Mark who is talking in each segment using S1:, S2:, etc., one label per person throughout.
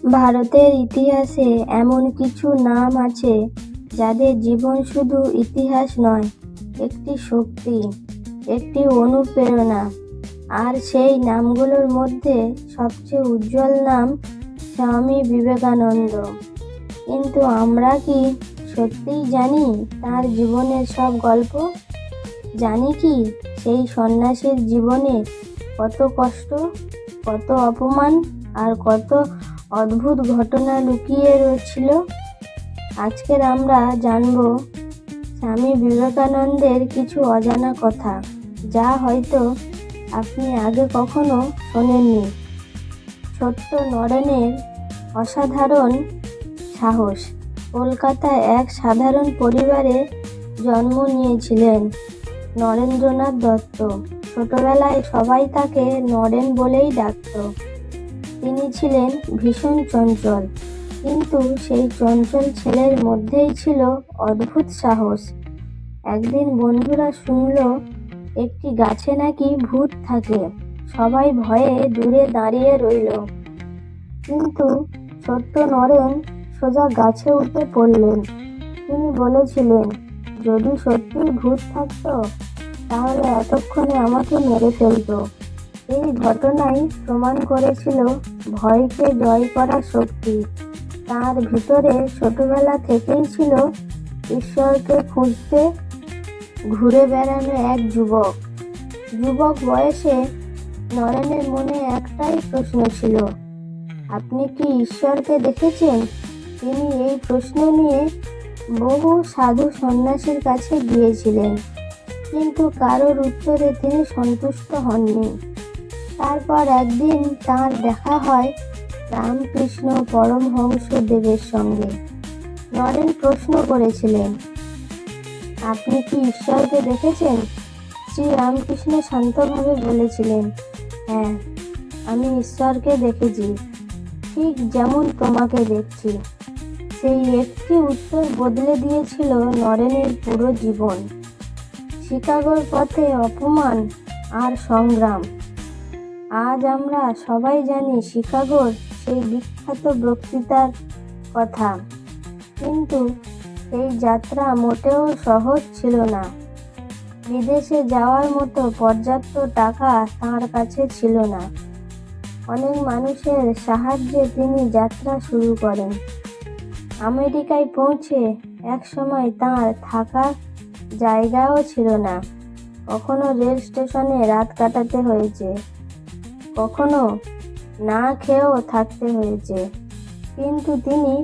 S1: ভারতের ইতিহাসে এমন কিছু নাম আছে যাদের জীবন শুধু ইতিহাস নয়, একটি শক্তি, একটি অনুপ্রেরণা। আর সেই নামগুলোর মধ্যে সবচেয়ে উজ্জ্বল নাম স্বামী বিবেকানন্দ। কিন্তু আমরা কি সত্যিই জানি তার জীবনের সব গল্প? জানি কি সেই সন্ন্যাসীর জীবনে কত কষ্ট, কত অপমান আর কত অদ্ভুত ঘটনা লুকিয়ে ছিল? আজকের আমরা জানব স্বামী বিবেকানন্দের কিছু অজানা কথা, যা হয়তো আপনি আগে কখনো শোনেননি। ছোট্ট নরেনের অসাধারণ সাহস। কলকাতায় এক সাধারণ পরিবারে জন্ম নিয়েছিলেন নরেন্দ্রনাথ দত্ত। ছোটবেলায় সবাই তাকে নরেন বলেই ডাকত। তিনি ছিলেন ভীষণ চঞ্চল, কিন্তু সেই চঞ্চল ছেলের মধ্যেই ছিল অদ্ভুত সাহস। একদিন বন্ধুরা শুনল একটি গাছে নাকি ভূত থাকে। সবাই ভয়ে দূরে দাঁড়িয়ে রইল, কিন্তু ছোট্ট নরেন সোজা গাছে উঠে পড়লেন। তিনি বলেছিলেন, যদি সত্যি ভূত থাকতো তাহলে এতক্ষণে আমাকে মেরে ফেলতো। এই ঘটনাই প্রমাণ করেছিল ভয়কে জয় করার শক্তি তার ভিতরে ছোটবেলা থেকেই ছিল। ঈশ্বরকে খুঁজতে ঘুরে বেড়ানো এক যুবক। যুবক বয়সে নরেনের মনে একটাই প্রশ্ন ছিল, আপনি কি ঈশ্বরকে দেখেছেন? তিনি এই প্রশ্ন নিয়ে বহু সাধু সন্ন্যাসীর কাছে গিয়েছিলেন, কিন্তু কারোর উত্তরে তিনি সন্তুষ্ট হননি। তারপর একদিন তাঁর দেখা হয় রামকৃষ্ণ পরমহংসদেবের সঙ্গে। নরেন প্রশ্ন করেছিলেন, আপনি কি ঈশ্বরকে দেখেছেন? শ্রী রামকৃষ্ণ শান্তভাবে বলেছিলেন, হ্যাঁ, আমি ঈশ্বরকে দেখেছি, ঠিক যেমন তোমাকে দেখছি। সেই একটি উত্তর বদলে দিয়েছিল নরেনের পুরো জীবন। শিকাগোর পথে অপমান আর সংগ্রাম। আজ আমরা সবাই জানি শিকাগোর সেই বিখ্যাত বক্তৃতার কথা, কিন্তু এই যাত্রা মোটেও সহজ ছিল না। বিদেশে যাওয়ার মতো পর্যাপ্ত টাকা তাঁর কাছে ছিল না। অনেক মানুষের সাহায্যে তিনি যাত্রা শুরু করেন। আমেরিকায় পৌঁছে একসময় তাঁর থাকার জায়গাও ছিল না। কখনো রেল স্টেশনে রাত কাটাতে হয়েছে, কখনো না খেয়েও থাকতে হয়েছে, কিন্তু তিনি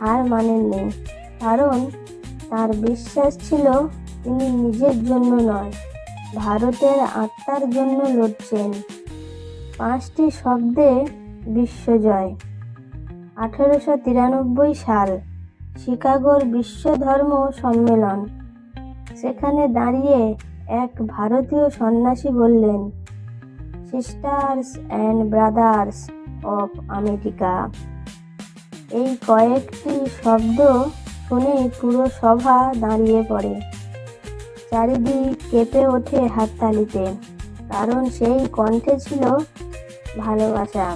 S1: হার মানেননি। কারণ তার বিশ্বাস ছিল তিনি নিজের জন্য নয়, ভারতের আত্মার জন্য লড়ছেন। 5টি শব্দে বিশ্বজয়। 1893 সাল, শিকাগোর বিশ্ব ধর্ম সম্মেলন। সেখানে দাঁড়িয়ে এক ভারতীয় সন্ন্যাসী বললেন, sisters and brothers of America. এই কয়েকটি শব্দ শুনেই পুরো সভা দাঁড়িয়ে পড়ে। চারিদিক কেঁপে ওঠে হাততালিতে, কারণ সেই কণ্ঠে ছিল ভালোবাসা,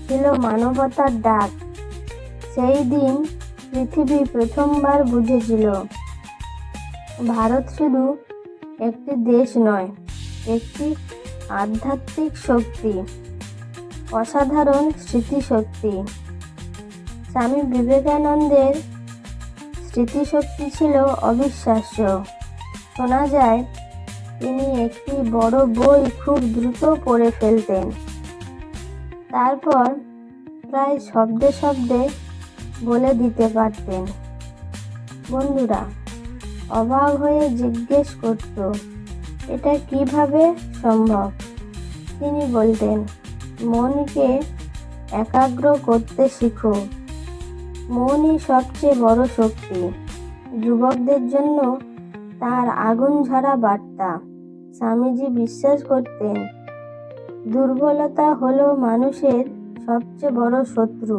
S1: ছিল মানবতার ডাক। সেই দিন পৃথিবী প্রথমবার বুঝেছিল ভারত শুধু একটি দেশ নয়, একটি আধ্যাত্মিক শক্তি, অসাধারণ স্মৃতিশক্তি। স্বামী বিবেকানন্দের স্মৃতিশক্তি ছিল অবিশ্বাস্য। শোনা যায় তিনি একটি বড় বই খুব দ্রুত পড়ে ফেলতেন, তারপর প্রায় শব্দে শব্দে বলে দিতে পারতেন। বন্ধুরা অবাক হয়ে জিজ্ঞেস করত, এটা কিভাবে সম্ভব? তিনি বলতেন, মনকে একাগ্র করতে শিখো, মনই সবচেয়ে বড় শক্তি। যুবকদের জন্য তার আগুন ঝরা বার্তা। স্বামীজি বিশ্বাস করতেন দুর্বলতা হলো মানুষের সবচেয়ে বড় শত্রু।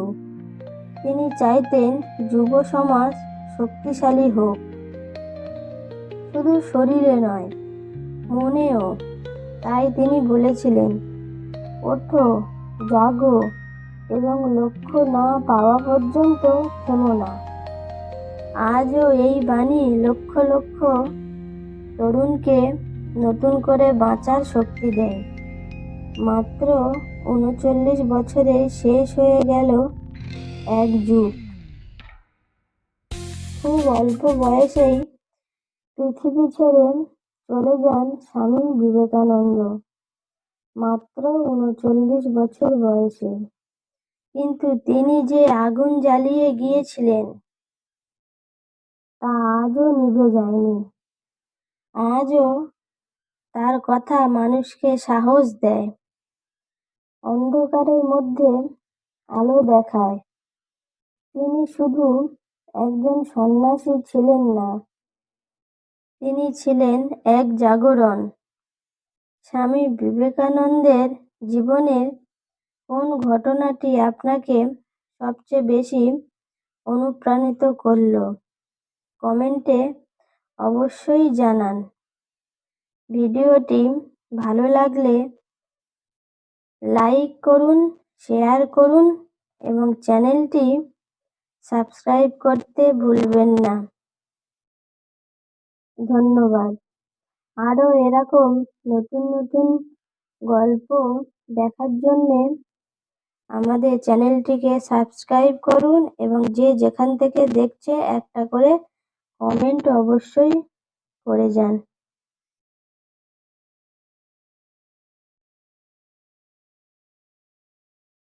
S1: তিনি চাইতেন যুব সমাজ শক্তিশালী হোক, শুধু শরীরে নয়, মনেও। তাই তিনি বলেছিলেন, ওঠো, জাগো, এবং লক্ষ্য না পাওয়া পর্যন্ত থেমো না। আজও এই বাণী লক্ষ লক্ষ তরুণকে নতুন করে বাঁচার শক্তি দেয়। মাত্র ৩৯ বছরে শেষ হয়ে গেল এক যুগ। খুব অল্প বয়সেই পৃথিবী ছেড়ে চলে যান স্বামী বিবেকানন্দ, মাত্র ৩৯ বছর বয়সে। কিন্তু তিনি যে আগুন জ্বালিয়ে গিয়েছিলেন তা আজও নিভে যায়নি। আজও তার কথা মানুষকে সাহস দেয়, অন্ধকারের মধ্যে আলো দেখায়। তিনি শুধু একজন সন্ন্যাসী ছিলেন না, তিনি ছিলেন এক জাগরণ। স্বামী বিবেকানন্দের জীবনের কোন ঘটনাটি আপনাকে সবচেয়ে বেশি অনুপ্রাণিত করলো? কমেন্টে অবশ্যই জানান। ভিডিওটি ভালো লাগলে লাইক করুন, শেয়ার করুন এবং চ্যানেলটি সাবস্ক্রাইব করতে ভুলবেন না। ধন্যবাদ। আরও এরকম নতুন নতুন গল্প দেখার জন্যে আমাদের চ্যানেলটিকে সাবস্ক্রাইব করুন এবং যে যেখান থেকে দেখছে একটা করে কমেন্ট অবশ্যই করে যান।